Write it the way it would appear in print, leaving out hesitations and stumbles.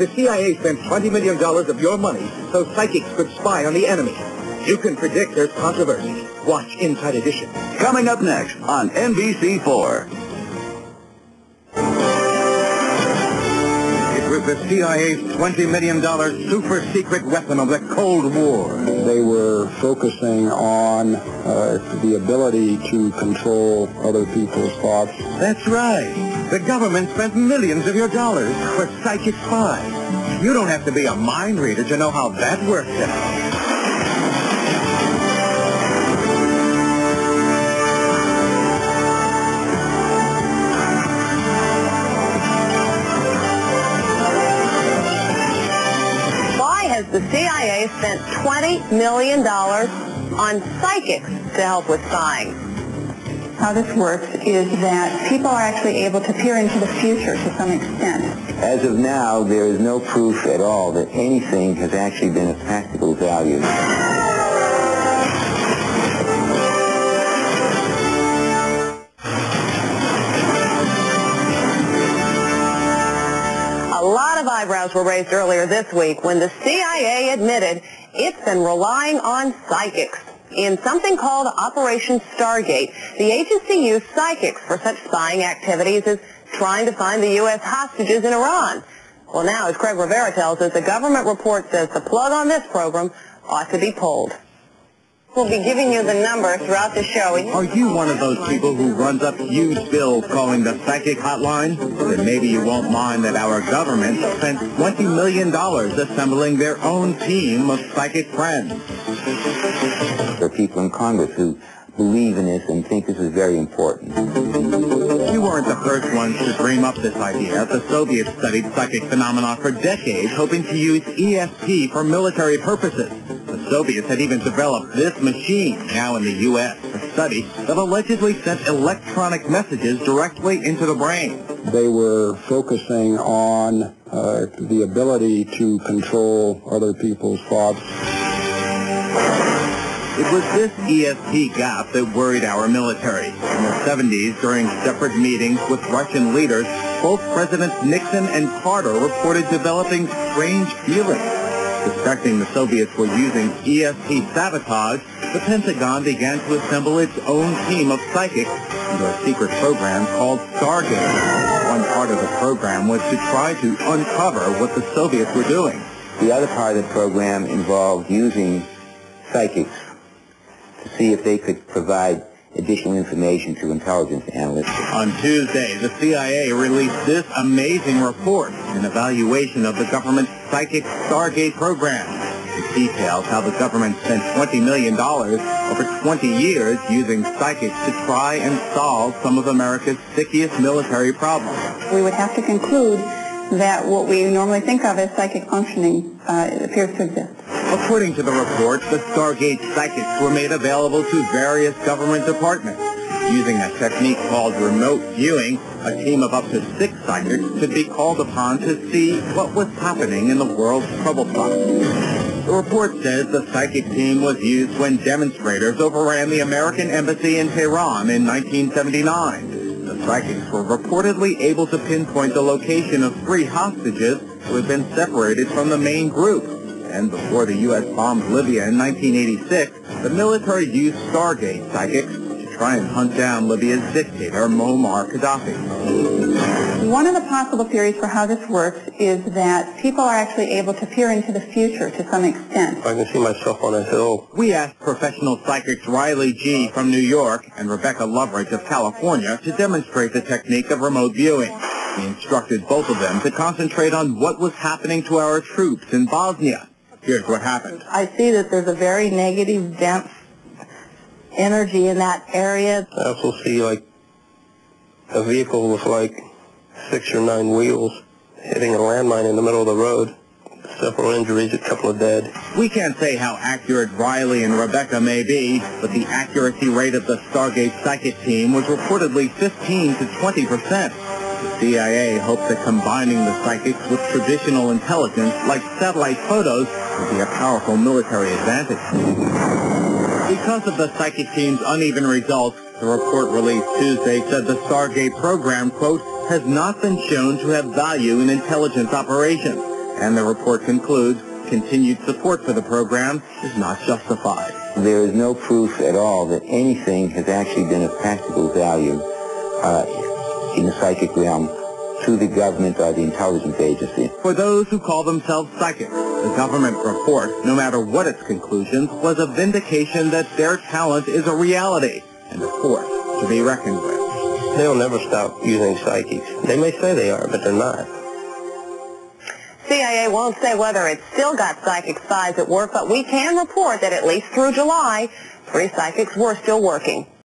The CIA spent $20 million of your money so psychics could spy on the enemy. You can predict there's controversy. Watch Inside Edition. Coming up next on NBC4. It was the CIA's $20 million super-secret weapon of the Cold War. They were focusing on the ability to control other people's thoughts. That's right. The government spent millions of your dollars for psychic spies. You don't have to be a mind reader to know how that works out. The CIA spent $20 million on psychics to help with spying. How this works is that people are actually able to peer into the future to some extent. As of now, there is no proof at all that anything has actually been of practical value. A lot of eyebrows were raised earlier this week when the CIA admitted it's been relying on psychics. In something called Operation StarGate, the agency used psychics for such spying activities as trying to find the U.S. hostages in Iran. Well, now, as Craig Rivera tells us, the government report says the plug on this program ought to be pulled. We'll be giving you the number throughout the show. Are you one of those people who runs up huge bills calling the psychic hotline? Then maybe you won't mind that our government spent $20 million assembling their own team of psychic friends. There are people in Congress who believe in this and think this is very important. You weren't the first ones to dream up this idea. The Soviets studied psychic phenomena for decades, hoping to use ESP for military purposes. The Soviets had even developed this machine, now in the U.S., a study that allegedly sent electronic messages directly into the brain. They were focusing on the ability to control other people's thoughts. It was this ESP gap that worried our military. In the 70s, during separate meetings with Russian leaders, both Presidents Nixon and Carter reported developing strange feelings. Suspecting the Soviets were using ESP sabotage, the Pentagon began to assemble its own team of psychics under a secret program called StarGate. One part of the program was to try to uncover what the Soviets were doing. The other part of the program involved using psychics to see if they could provide additional information to intelligence analysts. On Tuesday, the CIA released this amazing report, an evaluation of the government's psychic StarGate program. It details how the government spent $20 million over 20 years using psychics to try and solve some of America's stickiest military problems. We would have to conclude that what we normally think of as psychic functioning appears to exist. According to the report, the StarGate psychics were made available to various government departments. Using a technique called remote viewing, a team of up to 6 psychics could be called upon to see what was happening in the world's trouble spots. The report says the psychic team was used when demonstrators overran the American embassy in Tehran in 1979. The psychics were reportedly able to pinpoint the location of 3 hostages who had been separated from the main group. And before the U.S. bombed Libya in 1986, the military used StarGate psychics to try and hunt down Libya's dictator, Muammar Gaddafi. One of the possible theories for how this works is that people are actually able to peer into the future to some extent. I can see myself on a hill. We asked professional psychics Riley G. from New York and Rebecca Loveridge of California to demonstrate the technique of remote viewing. We instructed both of them to concentrate on what was happening to our troops in Bosnia. Here's what happened. I see that there's a very negative, dense energy in that area. I also see like a vehicle with like 6 or 9 wheels hitting a landmine in the middle of the road. Several injuries, a couple of dead. We can't say how accurate Riley and Rebecca may be, but the accuracy rate of the StarGate psychic team was reportedly 15 to 20%. The CIA hopes that combining the psychics with traditional intelligence, like satellite photos, would be a powerful military advantage. Because of the psychic team's uneven results, the report released Tuesday said the StarGate program, quote, has not been shown to have value in intelligence operations, And the report concludes continued support for the program is not justified. There is no proof at all that anything has actually been of practical value in the psychic realm to the government or the intelligence agency. For those who call themselves psychics, the government report, no matter what its conclusions, was a vindication that their talent is a reality and a force to be reckoned with. They'll never stop using psychics. They may say they are, but they're not. CIA won't say whether it's still got psychic spies at work, but we can report that at least through July, 3 psychics were still working.